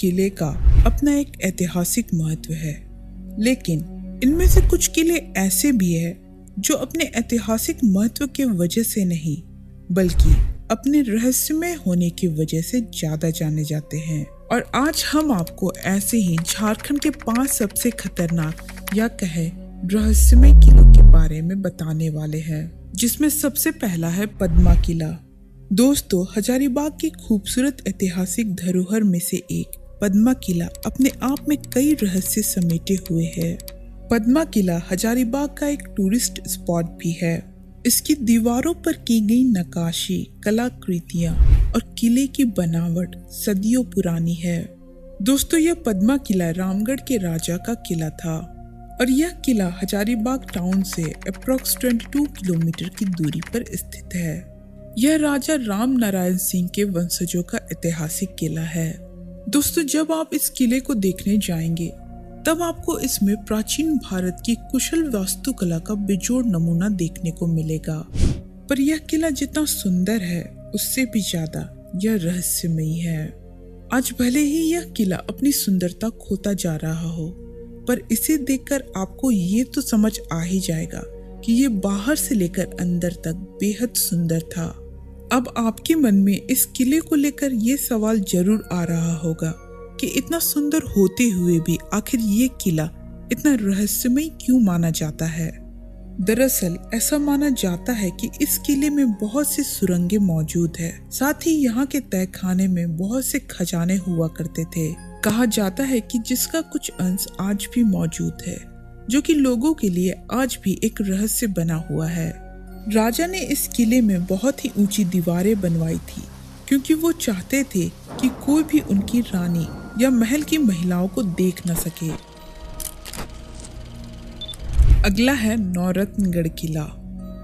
किले का अपना एक ऐतिहासिक महत्व है, लेकिन इनमें से कुछ किले ऐसे भी हैं जो अपने ऐतिहासिक महत्व के वजह से नहीं बल्कि अपने रहस्यमय होने की वजह से ज्यादा जाने जाते हैं। और आज हम आपको ऐसे ही झारखंड के 5 सबसे खतरनाक या कहे रहस्यमय किलों के बारे में बताने वाले हैं, जिसमें सबसे पहला है पद्मा किला। दोस्तों, हजारीबाग की खूबसूरत ऐतिहासिक धरोहर में से एक पद्मा किला अपने आप में कई रहस्य समेटे हुए है। पद्मा किला हजारीबाग का एक टूरिस्ट स्पॉट भी है। इसकी दीवारों पर की गई नक्काशी, कलाकृतियां और किले की बनावट सदियों पुरानी है। दोस्तों, यह पद्मा किला रामगढ़ के राजा का किला था और यह किला हजारीबाग टाउन से अप्रॉक्स 22 किलोमीटर की दूरी पर स्थित है। यह राजा राम नारायण सिंह के वंशजों का ऐतिहासिक किला है। दोस्तों, जब आप इस किले को देखने जाएंगे तब आपको इसमें प्राचीन भारत की कुशल वास्तुकला का बेजोड़ नमूना देखने को मिलेगा। पर यह किला जितना सुंदर है उससे भी ज्यादा यह रहस्यमयी है। आज भले ही यह किला अपनी सुंदरता खोता जा रहा हो, पर इसे देखकर आपको ये तो समझ आ ही जाएगा कि ये बाहर से लेकर अंदर तक बेहद सुंदर था। अब आपके मन में इस किले को लेकर ये सवाल जरूर आ रहा होगा कि इतना सुंदर होते हुए भी आखिर ये किला इतना रहस्यमय क्यों माना जाता है। दरअसल ऐसा माना जाता है कि इस किले में बहुत सी सुरंगें मौजूद है। साथ ही यहाँ के तहखाने में बहुत से खजाने हुआ करते थे। कहा जाता है कि जिसका कुछ अंश आज भी मौजूद है, जो कि लोगों के लिए आज भी एक रहस्य बना हुआ है। राजा ने इस किले में बहुत ही ऊंची दीवारें बनवाई थी, क्योंकि वो चाहते थे कि कोई भी उनकी रानी या महल की महिलाओं को देख न सके। अगला है नौरत्नगढ़ किला।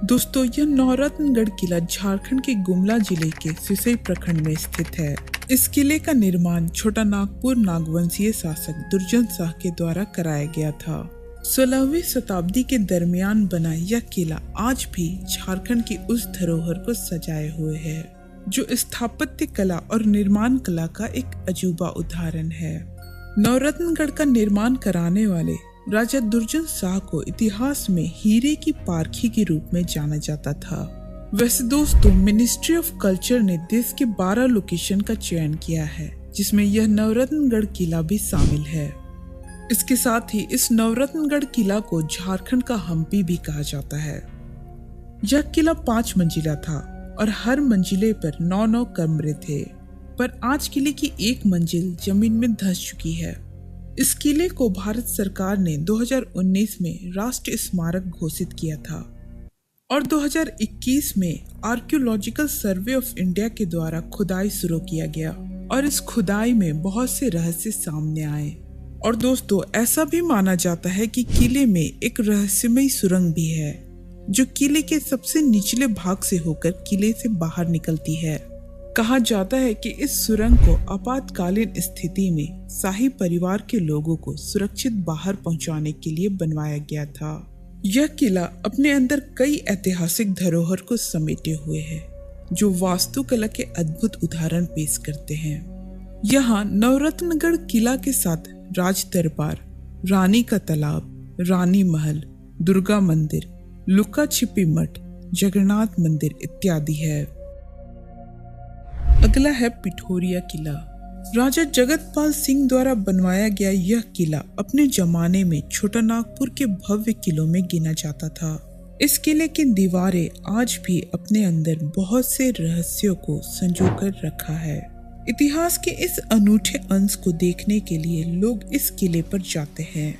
दोस्तों, यह नौरत्नगढ़ किला झारखंड के गुमला जिले के सिसई प्रखंड में स्थित है। इस किले का निर्माण छोटा नागपुर नागवंशीय शासक दुर्जन शाह के द्वारा कराया गया था। 16वीं शताब्दी के दरमियान बना यह किला आज भी झारखंड की उस धरोहर को सजाए हुए है, जो स्थापत्य कला और निर्माण कला का एक अजूबा उदाहरण है। नौरत्नगढ़ का निर्माण कराने वाले राजा दुर्जन शाह को इतिहास में हीरे की पारखी के रूप में जाना जाता था। वैसे दोस्तों, मिनिस्ट्री ऑफ कल्चर ने देश के 12 लोकेशन का चयन किया है, जिसमें यह नौरत्नगढ़ किला भी शामिल है। इसके साथ ही इस नौरत्नगढ़ किला को झारखंड का हम्पी भी कहा जाता है। यह किला 5 मंजिला था और हर मंजिले पर 9 कमरे थे, पर आज किले की एक मंजिल जमीन में धंस चुकी है। इस किले को भारत सरकार ने 2019 में राष्ट्रीय स्मारक घोषित किया था और 2021 में आर्कियोलॉजिकल सर्वे ऑफ इंडिया के द्वारा खुदाई शुरू किया गया और इस खुदाई में बहुत से रहस्य सामने आए। और दोस्तों, ऐसा भी माना जाता है कि किले में एक रहस्यमयी सुरंग भी है, जो किले के सबसे निचले भाग से होकर किले से बाहर निकलती है। कहा जाता है कि इस सुरंग को आपातकालीन स्थिति में शाही परिवार के लोगों को सुरक्षित बाहर पहुंचाने के लिए बनवाया गया था। यह किला अपने अंदर कई ऐतिहासिक धरोहर को समेटे हुए है, जो वास्तुकला के अद्भुत उदाहरण पेश करते हैं। यहाँ नौरत्नगढ़ किला के साथ राज दरबार, रानी का तालाब, रानी महल, दुर्गा मंदिर, लुका छिपी मठ, जगन्नाथ मंदिर इत्यादि है। अगला है पिठोरिया किला। राजा जगतपाल सिंह द्वारा बनवाया गया यह किला अपने जमाने में छोटा नागपुर के भव्य किलों में गिना जाता था। इस किले की दीवारें आज भी अपने अंदर बहुत से रहस्यों को संजोकर रखा है। इतिहास के इस अनूठे अंश को देखने के लिए लोग इस किले पर जाते हैं।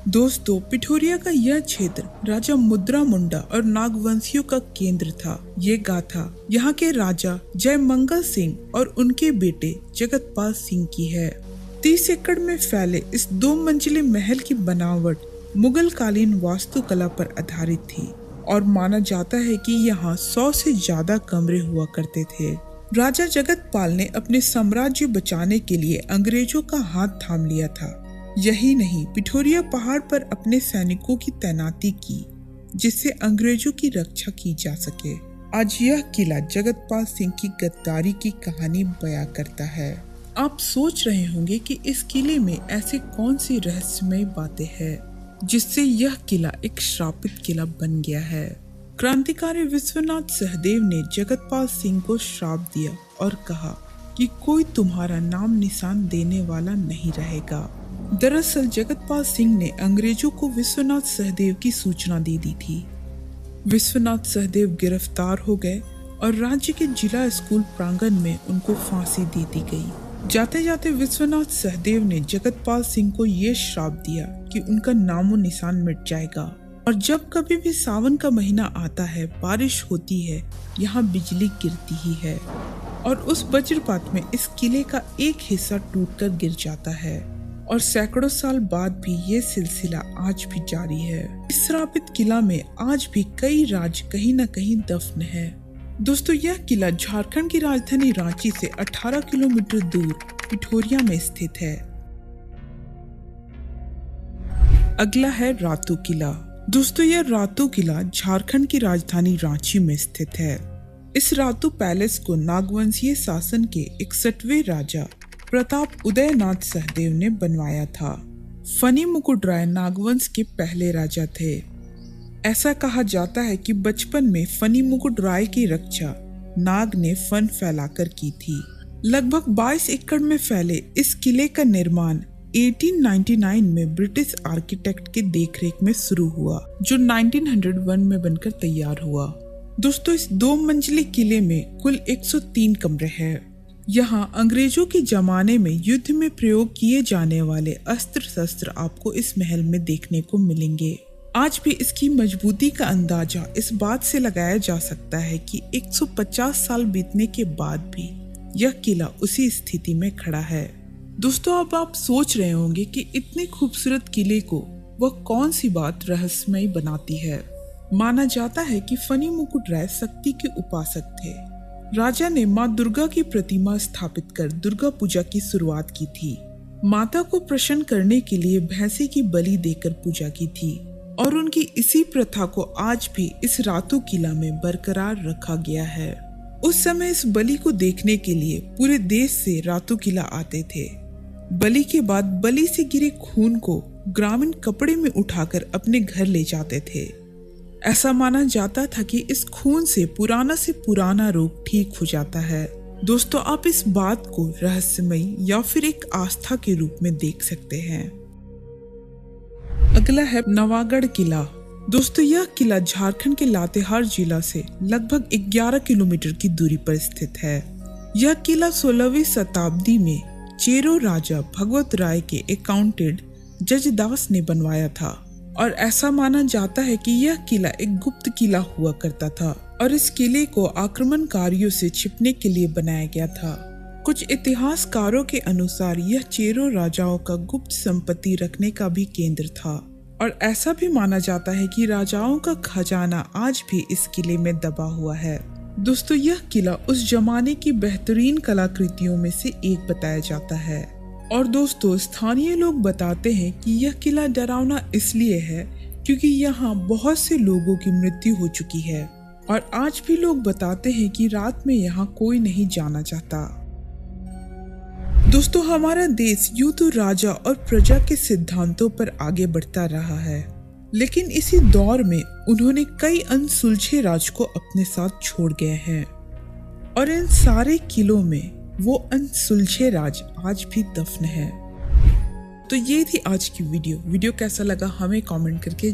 दोस्तों, पिठोरिया का यह क्षेत्र राजा मुद्रा मुंडा और नागवंशियों का केंद्र था। ये गाथा यहाँ के राजा जयमंगल सिंह और उनके बेटे जगतपाल सिंह की है। 30 एकड़ में फैले इस 2 मंजिले महल की बनावट मुगल कालीन वास्तुकला पर आधारित थी और माना जाता है कि यहाँ 100 से ज्यादा कमरे हुआ करते थे। राजा जगतपाल ने अपने साम्राज्य बचाने के लिए अंग्रेजों का हाथ थाम लिया था। यही नहीं, पिठोरिया पहाड़ पर अपने सैनिकों की तैनाती की, जिससे अंग्रेजों की रक्षा की जा सके। आज यह किला जगतपाल सिंह की गद्दारी की कहानी बयां करता है। आप सोच रहे होंगे कि इस किले में ऐसी कौन सी रहस्यमय बातें हैं जिससे यह किला एक श्रापित किला बन गया है। क्रांतिकारी विश्वनाथ सहदेव ने जगतपाल सिंह को श्राप दिया और कहा कि कोई तुम्हारा नाम निशान देने वाला नहीं रहेगा। दरअसल जगतपाल सिंह ने अंग्रेजों को विश्वनाथ सहदेव की सूचना दे दी थी। विश्वनाथ सहदेव गिरफ्तार हो गए और राज्य के जिला स्कूल प्रांगण में उनको फांसी दे दी गई। जाते जाते विश्वनाथ सहदेव ने जगतपाल सिंह को ये श्राप दिया कि उनका नामो निशान मिट जाएगा और जब कभी भी सावन का महीना आता है, बारिश होती है, यहाँ बिजली गिरती ही है और उस वज्रपात में इस किले का एक हिस्सा टूटकर गिर जाता है और सैकड़ों साल बाद भी ये सिलसिला आज भी जारी है। इस श्रापित किला में आज भी कई राज कहीं न कहीं दफन है। दोस्तों, यह किला झारखंड की राजधानी रांची से 18 किलोमीटर दूर पिठोरिया में स्थित है। अगला है रातू किला। दोस्तों, यह रातू किला झारखंड की राजधानी रांची में स्थित है। इस रातू पैलेस को नागवंशीय शासन के 61वें राजा प्रताप उदयनाथ सहदेव ने बनवाया था। फनी मुकुट राय नागवंश के पहले राजा थे। ऐसा कहा जाता है कि बचपन में फनी मुकुट राय की रक्षा नाग ने फन फैलाकर की थी। लगभग 22 एकड़ में फैले इस किले का निर्माण 1899 में ब्रिटिश आर्किटेक्ट के देखरेख में शुरू हुआ, जो 1901 में बनकर तैयार हुआ। दोस्तों, इस 2 मंजिली किले में कुल 103 कमरे हैं। यहाँ अंग्रेजों के जमाने में युद्ध में प्रयोग किए जाने वाले अस्त्र शस्त्र आपको इस महल में देखने को मिलेंगे। आज भी इसकी मजबूती का अंदाजा इस बात से लगाया जा सकता है कि 150 साल बीतने के बाद भी यह किला उसी स्थिति में खड़ा है। दोस्तों, अब आप सोच रहे होंगे कि इतने खूबसूरत किले को वह कौन सी बात रहस्यमयी बनाती है। माना जाता है कि फनी मुकुट राय शक्ति के उपासक थे। राजा ने माँ दुर्गा की प्रतिमा स्थापित कर दुर्गा पूजा की शुरुआत की थी। माता को प्रसन्न करने के लिए भैंसे की बलि देकर पूजा की थी और उनकी इसी प्रथा को आज भी इस रातू किला में बरकरार रखा गया है। उस समय इस बलि को देखने के लिए पूरे देश से रातू किला आते थे। बलि के बाद बलि से गिरे खून को ग्रामीण कपड़े में उठाकर अपने घर ले जाते थे। ऐसा माना जाता था कि इस खून से पुराना रोग ठीक हो जाता है। दोस्तों, आप इस बात को रहस्यमयी या फिर एक आस्था के रूप में देख सकते हैं। अगला है नवागढ़ किला। दोस्तों, यह किला झारखंड के लातेहार जिला से लगभग 11 किलोमीटर की दूरी पर स्थित है। यह किला 16वीं शताब्दी में चेरो राजा भगवत राय के अकाउंटेंट जजदास ने बनवाया था और ऐसा माना जाता है कि यह किला एक गुप्त किला हुआ करता था और इस किले को आक्रमणकारियों से छिपने के लिए बनाया गया था। कुछ इतिहासकारों के अनुसार यह चेरो राजाओं का गुप्त संपत्ति रखने का भी केंद्र था और ऐसा भी माना जाता है कि राजाओं का खजाना आज भी इस किले में दबा हुआ है। दोस्तों, यह किला उस जमाने की बेहतरीन कलाकृतियों में से एक बताया जाता है और दोस्तों, स्थानीय लोग बताते हैं कि यह किला डरावना इसलिए है क्योंकि यहाँ बहुत से लोगों की मृत्यु हो चुकी है और आज भी लोग बताते हैं कि रात में यहाँ कोई नहीं जाना चाहता। दोस्तों, हमारा देश यूं तो राजा और प्रजा के सिद्धांतों पर आगे बढ़ता रहा है, लेकिन इसी दौर में उन्होंने कई अनसुलझे राज को अपने साथ छोड़ गए हैं और इन सारे किलों में वो अनसुलझे राज आज भी दफन है। तो ये थी आज की वीडियो कैसा लगा हमें कमेंट करके